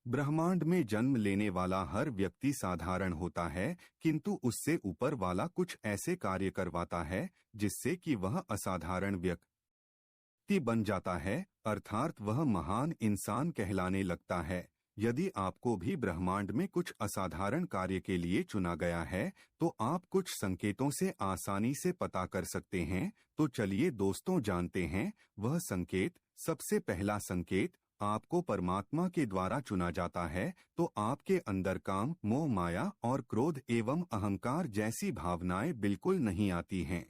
ब्रह्मांड में जन्म लेने वाला हर व्यक्ति साधारण होता है, किंतु उससे ऊपर वाला कुछ ऐसे कार्य करवाता है जिससे कि वह असाधारण व्यक्ति बन जाता है, अर्थात वह महान इंसान कहलाने लगता है। यदि आपको भी ब्रह्मांड में कुछ असाधारण कार्य के लिए चुना गया है, तो आप कुछ संकेतों से आसानी से पता कर सकते हैं। तो चलिए दोस्तों, जानते हैं वह संकेत। सबसे पहला संकेत, आपको परमात्मा के द्वारा चुना जाता है तो आपके अंदर काम, मोह, माया और क्रोध एवं अहंकार जैसी भावनाएं बिल्कुल नहीं आती हैं।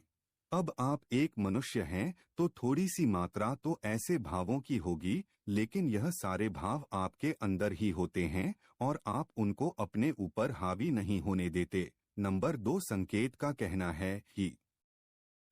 अब आप एक मनुष्य हैं तो थोड़ी सी मात्रा तो ऐसे भावों की होगी, लेकिन यह सारे भाव आपके अंदर ही होते हैं और आप उनको अपने ऊपर हावी नहीं होने देते। नंबर 2 संकेत का कहना है कि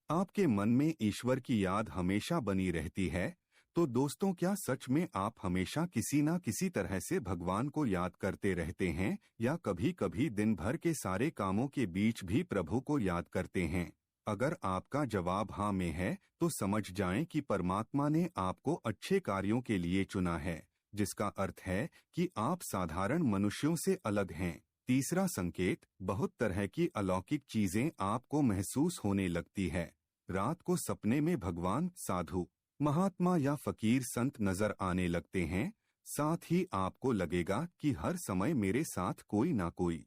आपके मन में ईश्वर की याद हमेशा बनी रहती है। तो दोस्तों, क्या सच में आप हमेशा किसी न किसी तरह से भगवान को याद करते रहते हैं, या कभी कभी दिन भर के सारे कामों के बीच भी प्रभु को याद करते हैं? अगर आपका जवाब हाँ में है, तो समझ जाएं कि परमात्मा ने आपको अच्छे कार्यों के लिए चुना है, जिसका अर्थ है कि आप साधारण मनुष्यों से अलग हैं। तीसरा संकेत, बहुत तरह की अलौकिक चीजें आपको महसूस होने लगती है। रात को सपने में भगवान, साधु, महात्मा या फकीर संत नजर आने लगते हैं। साथ ही आपको लगेगा कि हर समय मेरे साथ कोई ना कोई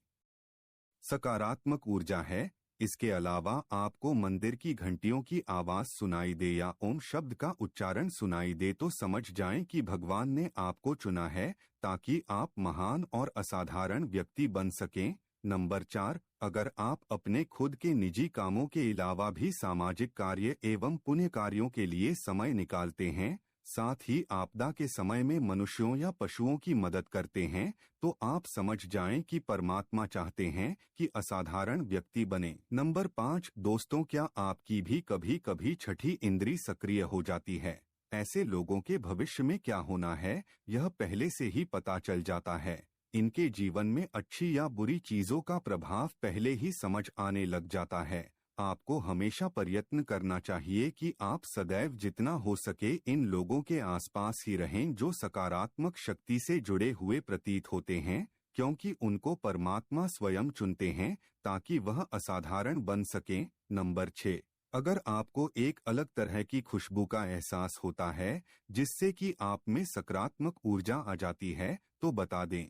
सकारात्मक ऊर्जा है। इसके अलावा आपको मंदिर की घंटियों की आवाज सुनाई दे या ओम शब्द का उच्चारण सुनाई दे, तो समझ जाएं कि भगवान ने आपको चुना है ताकि आप महान और असाधारण व्यक्ति बन सकें। नंबर 4, अगर आप अपने खुद के निजी कामों के अलावा भी सामाजिक कार्य एवं पुण्य कार्यों के लिए समय निकालते हैं, साथ ही आपदा के समय में मनुष्यों या पशुओं की मदद करते हैं, तो आप समझ जाएं कि परमात्मा चाहते हैं कि असाधारण व्यक्ति बने। नंबर 5 दोस्तों, क्या आपकी भी कभी कभी छठी इंद्री सक्रिय हो जाती है? ऐसे लोगों के भविष्य में क्या होना है, यह पहले से ही पता चल जाता है। इनके जीवन में अच्छी या बुरी चीजों का प्रभाव पहले ही समझ आने लग जाता है। आपको हमेशा प्रयत्न करना चाहिए कि आप सदैव जितना हो सके इन लोगों के आसपास ही रहें जो सकारात्मक शक्ति से जुड़े हुए प्रतीत होते हैं, क्योंकि उनको परमात्मा स्वयं चुनते हैं ताकि वह असाधारण बन सकें। नंबर 6, अगर आपको एक अलग तरह की खुशबू का एहसास होता है जिससे कि आप में सकारात्मक ऊर्जा आ जाती है, तो बता दें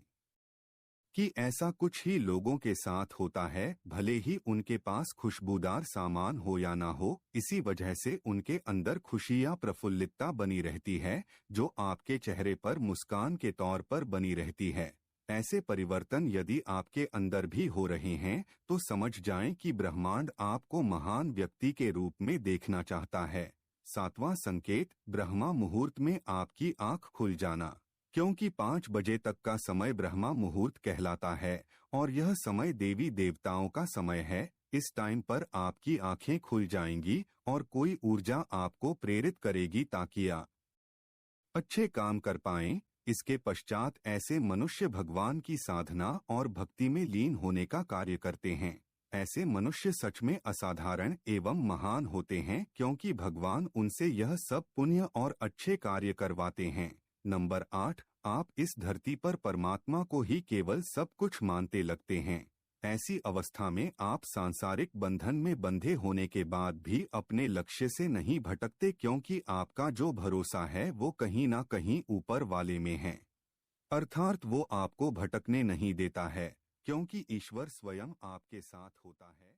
कि ऐसा कुछ ही लोगों के साथ होता है, भले ही उनके पास खुशबूदार सामान हो या ना हो। इसी वजह से उनके अंदर खुशी या प्रफुल्लितता बनी रहती है, जो आपके चेहरे पर मुस्कान के तौर पर बनी रहती है। ऐसे परिवर्तन यदि आपके अंदर भी हो रहे हैं, तो समझ जाएं कि ब्रह्मांड आपको महान व्यक्ति के रूप में देखना चाहता है। 7वां संकेत, ब्रह्मा मुहूर्त में आपकी आंख खुल जाना। क्योंकि 5 बजे तक का समय ब्रह्मा मुहूर्त कहलाता है और यह समय देवी देवताओं का समय है। इस टाइम पर आपकी आंखें खुल जाएंगी और कोई ऊर्जा आपको प्रेरित करेगी ताकि आप अच्छे काम कर पाएं। इसके पश्चात ऐसे मनुष्य भगवान की साधना और भक्ति में लीन होने का कार्य करते हैं। ऐसे मनुष्य सच में असाधारण एवं महान होते हैं, क्योंकि भगवान उनसे यह सब पुण्य और अच्छे कार्य करवाते हैं। नंबर 8, आप इस धरती पर परमात्मा को ही केवल सब कुछ मानते लगते हैं। ऐसी अवस्था में आप सांसारिक बंधन में बंधे होने के बाद भी अपने लक्ष्य से नहीं भटकते, क्योंकि आपका जो भरोसा है वो कहीं ना कहीं ऊपर वाले में है, अर्थात वो आपको भटकने नहीं देता है, क्योंकि ईश्वर स्वयं आपके साथ होता है।